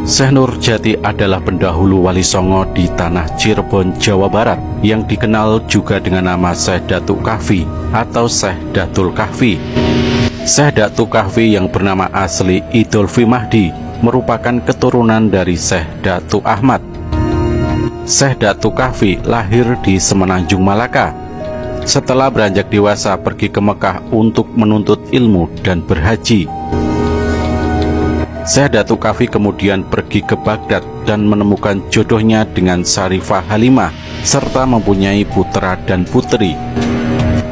Syekh Nurjati adalah pendahulu Wali Songo di tanah Cirebon, Jawa Barat, yang dikenal juga dengan nama Syekh Datuk Kahfi atau Syekh Datul Kahfi. Syekh Datuk Kahfi yang bernama asli Idolfi Mahdi merupakan keturunan dari Syekh Datuk Ahmad. Syekh Datuk Kahfi lahir di Semenanjung, Malaka. Setelah beranjak dewasa pergi ke Mekah untuk menuntut ilmu dan berhaji. Syekh Datuk Kahfi kemudian pergi ke Baghdad dan menemukan jodohnya dengan Syarifah Halimah serta mempunyai putra dan putri.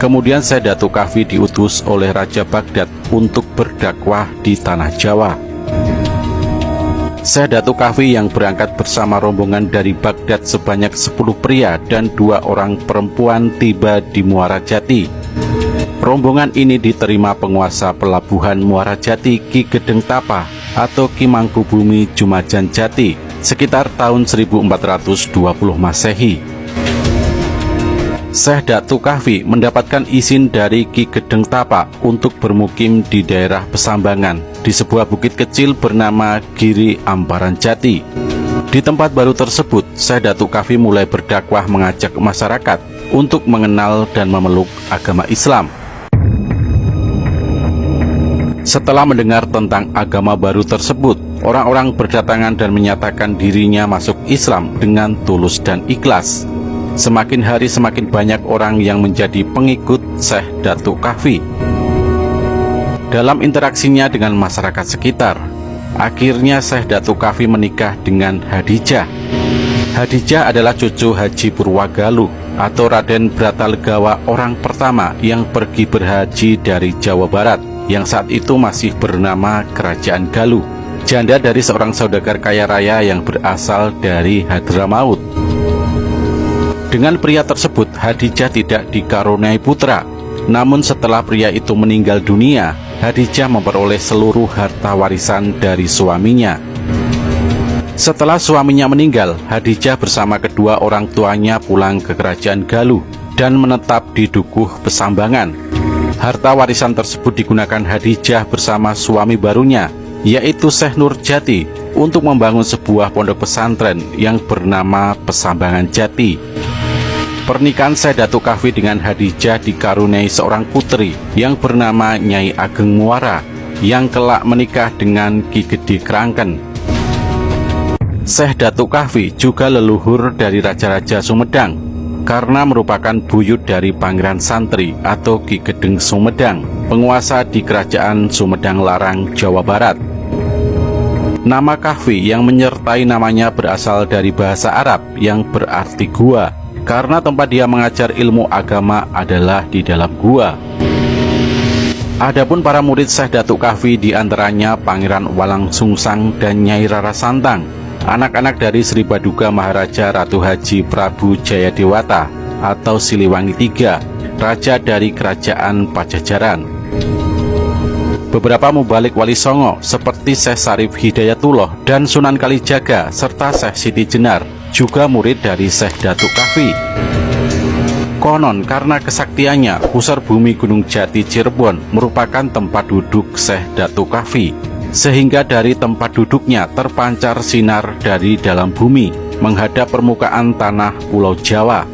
Kemudian Syekh Datuk Kahfi diutus oleh Raja Baghdad untuk berdakwah di tanah Jawa. Syekh Datuk Kahfi yang berangkat bersama rombongan dari Baghdad sebanyak 10 pria dan 2 orang perempuan tiba di Muara Jati. Rombongan ini diterima penguasa pelabuhan Muara Jati Ki Gedeng Tapa atau Ki Mangkubumi Jumajan Jati sekitar tahun 1420 Masehi. Syekh Datuk Kahfi mendapatkan izin dari Ki Gedeng Tapa untuk bermukim di daerah Pesambangan di sebuah bukit kecil bernama Giri Ambaran Jati. Di tempat baru tersebut, Syekh Datuk Kahfi mulai berdakwah mengajak masyarakat untuk mengenal dan memeluk agama Islam. Setelah mendengar tentang agama baru tersebut, orang-orang berdatangan dan menyatakan dirinya masuk Islam dengan tulus dan ikhlas. Semakin hari semakin banyak orang yang menjadi pengikut Syekh Datuk Kahfi. Dalam interaksinya dengan masyarakat sekitar, akhirnya Syekh Datuk Kahfi menikah dengan Hadijah. Hadijah adalah cucu Haji Purwagaluh atau Raden Bratalegawa, orang pertama yang pergi berhaji dari Jawa Barat, yang saat itu masih bernama Kerajaan Galuh, janda dari seorang saudagar kaya raya yang berasal dari Hadramaut. Dengan pria tersebut, Hadijah tidak dikaruniai putra, namun setelah pria itu meninggal dunia, Hadijah memperoleh seluruh harta warisan dari suaminya. Setelah suaminya meninggal, Hadijah bersama kedua orang tuanya pulang ke Kerajaan Galuh dan menetap di Dukuh Pesambangan. Harta warisan tersebut digunakan Hadijah bersama suami barunya, yaitu Syekh Nurjati, untuk membangun sebuah pondok pesantren yang bernama Pesambangan Jati. Pernikahan Syekh Datuk Kahfi dengan Hadijah dikaruniai seorang putri yang bernama Nyai Ageng Muara, yang kelak menikah dengan Ki Gede Krangken. Syekh Datuk Kahfi juga leluhur dari Raja-Raja Sumedang, karena merupakan buyut dari Pangeran Santri atau Ki Gedeng Sumedang, penguasa di Kerajaan Sumedang Larang, Jawa Barat. Nama Kahfi yang menyertai namanya berasal dari bahasa Arab yang berarti gua, karena tempat dia mengajar ilmu agama adalah di dalam gua. Adapun para murid Syekh Datuk Kahfi diantaranya Pangeran Walang Sungsang dan Nyai Rara Santang, anak-anak dari Sri Baduga Maharaja Ratu Haji Prabu Jayadewata atau Siliwangi III, raja dari Kerajaan Pajajaran. Beberapa mubalik Wali Songo seperti Syekh Sarif Hidayatullah dan Sunan Kalijaga serta Syekh Siti Jenar juga murid dari Syekh Datuk Kahfi. Konon karena kesaktiannya, pusar bumi Gunung Jati Cirebon merupakan tempat duduk Syekh Datuk Kahfi, sehingga dari tempat duduknya terpancar sinar dari dalam bumi menghadap permukaan tanah Pulau Jawa.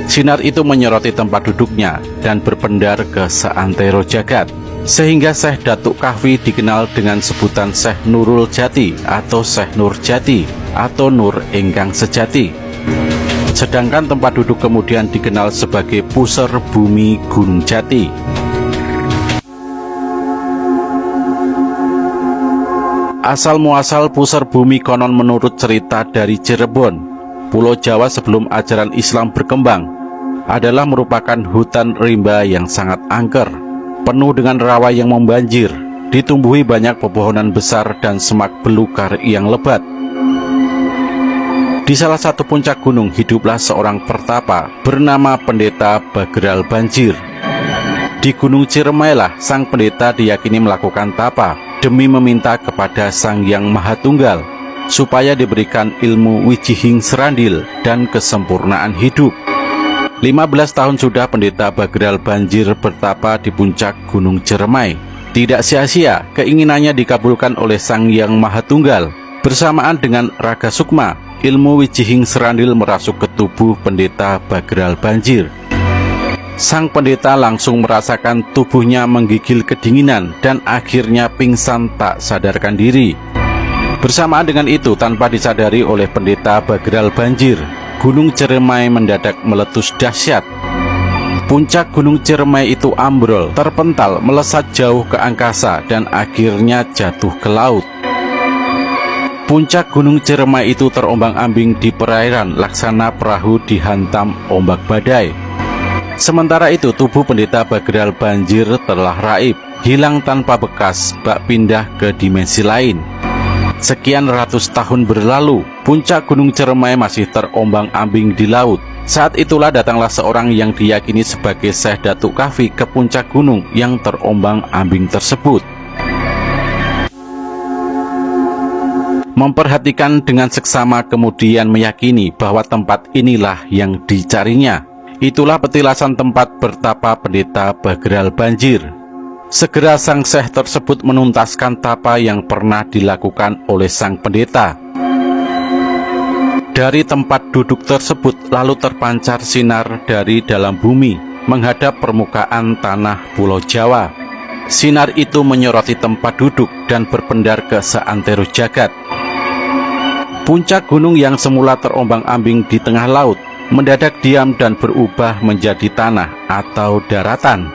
Sinar itu menyoroti tempat duduknya dan berpendar ke seantero jagat, sehingga Syekh Datuk Kahfi dikenal dengan sebutan Syekh Nurul Jati atau Syekh Nurjati atau Nur Ingkang Sejati. Sedangkan tempat duduk kemudian dikenal sebagai pusar bumi Gunung Jati. Asal-muasal pusar bumi konon menurut cerita dari Cirebon, Pulau Jawa sebelum ajaran Islam berkembang, adalah merupakan hutan rimba yang sangat angker, penuh dengan rawa yang membanjir, ditumbuhi banyak pepohonan besar dan semak belukar yang lebat. Di salah satu puncak gunung hiduplah seorang pertapa bernama Pendeta Bagral Banjir. Di Gunung Ciremailah sang pendeta diyakini melakukan tapa demi meminta kepada Sang Yang Maha Tunggal supaya diberikan ilmu wijihing serandil dan kesempurnaan hidup. 15 tahun sudah Pendeta Bagral Banjir bertapa di puncak Gunung Ciremai. Tidak sia-sia keinginannya dikabulkan oleh Sang Yang Maha Tunggal, Bersamaan dengan Raga Sukma, ilmu Wijihing Serandil merasuk ke tubuh pendeta Bagral Banjir. Sang pendeta langsung merasakan tubuhnya menggigil kedinginan dan akhirnya pingsan tak sadarkan diri. Bersamaan dengan itu, tanpa disadari oleh pendeta Bagral Banjir, Gunung Ciremai mendadak meletus dahsyat. Puncak Gunung Ciremai itu ambrol, terpental, melesat jauh ke angkasa dan akhirnya jatuh ke laut. Puncak Gunung Ciremai itu terombang-ambing di perairan laksana perahu dihantam ombak badai. Sementara itu, tubuh pendeta Bagral Banjir telah raib, hilang tanpa bekas, bak pindah ke dimensi lain. Sekian ratus tahun berlalu, puncak Gunung Ciremai masih terombang-ambing di laut. Saat itulah datanglah seorang yang diyakini sebagai Syekh Datuk Kahfi ke puncak gunung yang terombang-ambing tersebut. Memperhatikan dengan seksama, kemudian meyakini bahwa tempat inilah yang dicarinya. Itulah petilasan tempat bertapa pendeta Bagral Banjir. Segera sang syekh tersebut menuntaskan tapa yang pernah dilakukan oleh sang pendeta. Dari tempat duduk tersebut lalu terpancar sinar dari dalam bumi menghadap permukaan tanah Pulau Jawa. Sinar itu menyoroti tempat duduk dan berpendar ke seantero jagat. Puncak gunung yang semula terombang-ambing di tengah laut mendadak diam dan berubah menjadi tanah atau daratan.